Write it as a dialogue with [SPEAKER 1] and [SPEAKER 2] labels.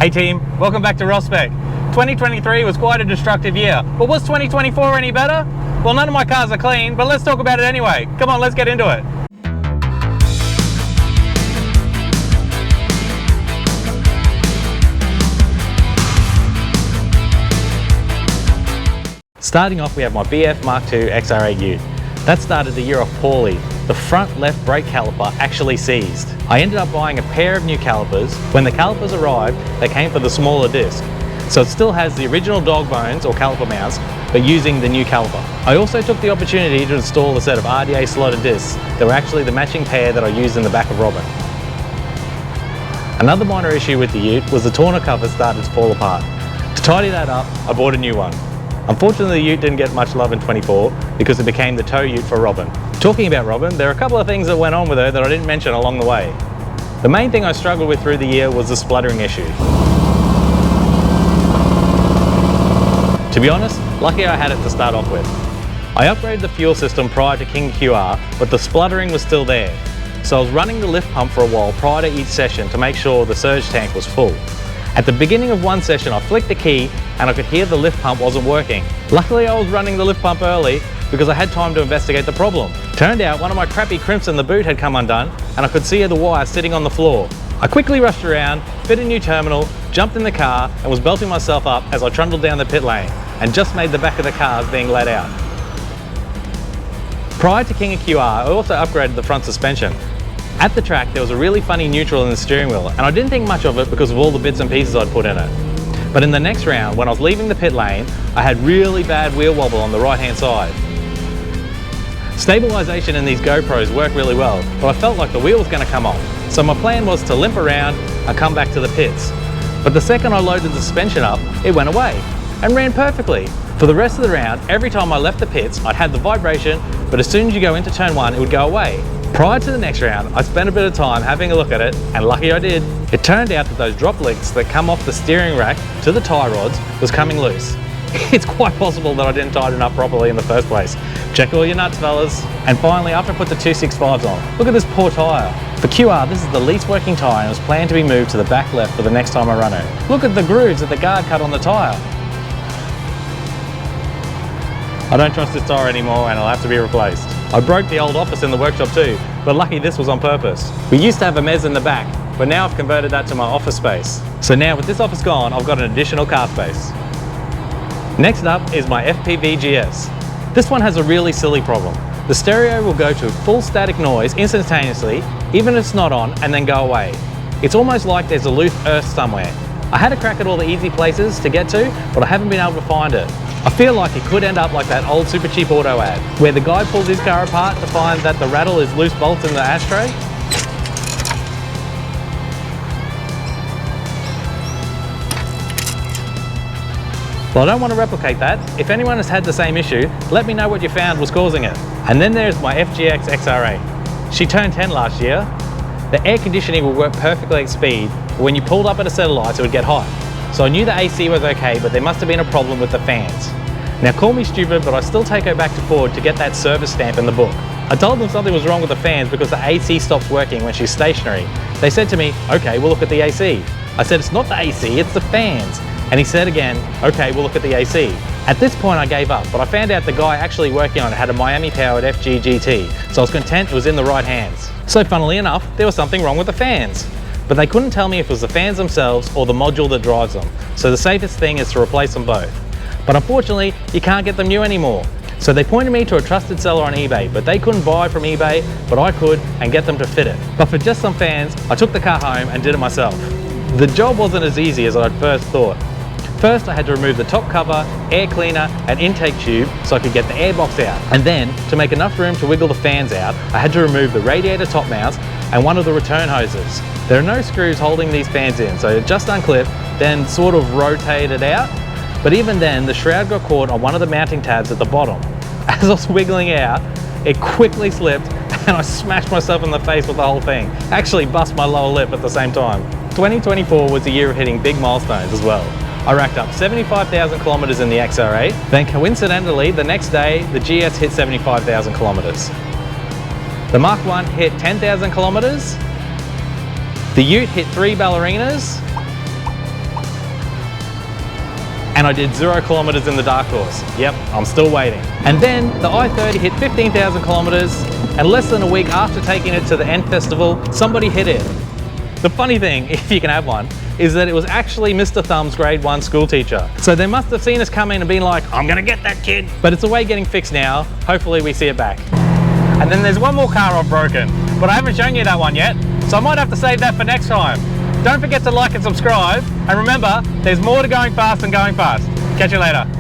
[SPEAKER 1] Hey team, welcome back to Spec. 2023 was quite a destructive year, but was 2024 any better? Well, none of my cars are clean, but let's talk about it anyway. Come on, let's get into it. Starting off, we have my MkII XR8 Ute. That started the year off poorly. The front left brake caliper actually seized. I ended up buying a pair of new calipers. When the calipers arrived, they came for the smaller disc. So it still has the original dog bones or caliper mounts, but using the new caliper. I also took the opportunity to install a set of RDA slotted discs that were actually the matching pair that I used in the back of Robin. Another minor issue with the Ute was the tonneau cover started to fall apart. To tidy that up, I bought a new one. Unfortunately, the Ute didn't get much love in 24 because it became the tow Ute for Robin. Talking about Robin, there are a couple of things that went on with her that I didn't mention along the way. The main thing I struggled with through the year was the spluttering issue. To be honest, lucky I had it to start off with. I upgraded the fuel system prior to MkII XR, but the spluttering was still there. So I was running the lift pump for a while prior to each session to make sure the surge tank was full. At the beginning of one session, I flicked the key and I could hear the lift pump wasn't working. Luckily, I was running the lift pump early because I had time to investigate the problem. Turned out one of my crappy crimps in the boot had come undone and I could see the wire sitting on the floor. I quickly rushed around, fit a new terminal, jumped in the car and was belting myself up as I trundled down the pit lane and just made the back of the cars being let out. Prior to MkII XR, I also upgraded the front suspension. At the track, there was a really funny neutral in the steering wheel, and I didn't think much of it because of all the bits and pieces I'd put in it. But in the next round, when I was leaving the pit lane, I had really bad wheel wobble on the right-hand side. Stabilisation in these GoPros work really well, but I felt like the wheel was going to come off. So my plan was to limp around and come back to the pits. But the second I loaded the suspension up, it went away and ran perfectly. For the rest of the round, every time I left the pits, I'd had the vibration, but as soon as you go into turn one, it would go away. Prior to the next round, I spent a bit of time having a look at it, and lucky I did. It turned out that those drop links that come off the steering rack to the tie rods was coming loose. It's quite possible that I didn't tighten it up properly in the first place. Check all your nuts, fellas. And finally, after I put the 265s on, look at this poor tyre. For QR, this is the least working tyre and was planned to be moved to the back left for the next time I run it. Look at the grooves that the guard cut on the tyre. I don't trust this tyre anymore and it'll have to be replaced. I broke the old office in the workshop too, but lucky this was on purpose. We used to have a mezz in the back, but now I've converted that to my office space. So now with this office gone, I've got an additional car space. Next up is my FPV GS. This one has a really silly problem. The stereo will go to full static noise instantaneously, even if it's not on, and then go away. It's almost like there's a loose earth somewhere. I had a crack at all the easy places to get to, but I haven't been able to find it. I feel like it could end up like that old Super Cheap Auto ad, where the guy pulls his car apart to find that the rattle is loose bolts in the ashtray. Well, I don't want to replicate that. If anyone has had the same issue, let me know what you found was causing it. And then there's my MkII XR8. She turned 10 last year. The air conditioning will work perfectly at speed, but when you pulled up at a set of lights, it would get hot. So I knew the AC was okay, but there must have been a problem with the fans. Now call me stupid, but I still take her back to Ford to get that service stamp in the book. I told them something was wrong with the fans because the AC stops working when she's stationary. They said to me, okay, we'll look at the AC. I said, it's not the AC, it's the fans. And he said again, okay, we'll look at the AC. At this point I gave up, but I found out the guy actually working on it had a Miami-powered FG GT, so I was content it was in the right hands. So funnily enough, there was something wrong with the fans. But they couldn't tell me if it was the fans themselves or the module that drives them. So the safest thing is to replace them both. But unfortunately, you can't get them new anymore. So they pointed me to a trusted seller on eBay, but they couldn't buy from eBay, but I could and get them to fit it. But for just some fans, I took the car home and did it myself. The job wasn't as easy as I'd first thought. First, I had to remove the top cover, air cleaner, and intake tube so I could get the air box out. And then, to make enough room to wiggle the fans out, I had to remove the radiator top mounts and one of the return hoses. There are no screws holding these fans in, so it just unclipped, then sort of rotated out. But even then, the shroud got caught on one of the mounting tabs at the bottom. As I was wiggling out, it quickly slipped and I smashed myself in the face with the whole thing. Actually bust my lower lip at the same time. 2024 was the year of hitting big milestones as well. I racked up 75,000 kilometers in the XR8, then coincidentally the next day the GS hit 75,000 kilometers. The Mk1 hit 10,000 kilometers, the Ute hit 3 ballerinas, and I did 0 kilometers in the dark horse. Yep, I'm still waiting. And then the i30 hit 15,000 kilometers, and less than a week after taking it to the N festival, somebody hit it. The funny thing, if you can have one, is that it was actually Mr. Thumb's grade 1 school teacher. So they must have seen us come in and been like, I'm gonna get that kid. But it's away getting fixed now. Hopefully we see it back. And then there's one more car I've broken, but I haven't shown you that one yet, so I might have to save that for next time. Don't forget to like and subscribe, and remember, there's more to going fast than going fast. Catch you later.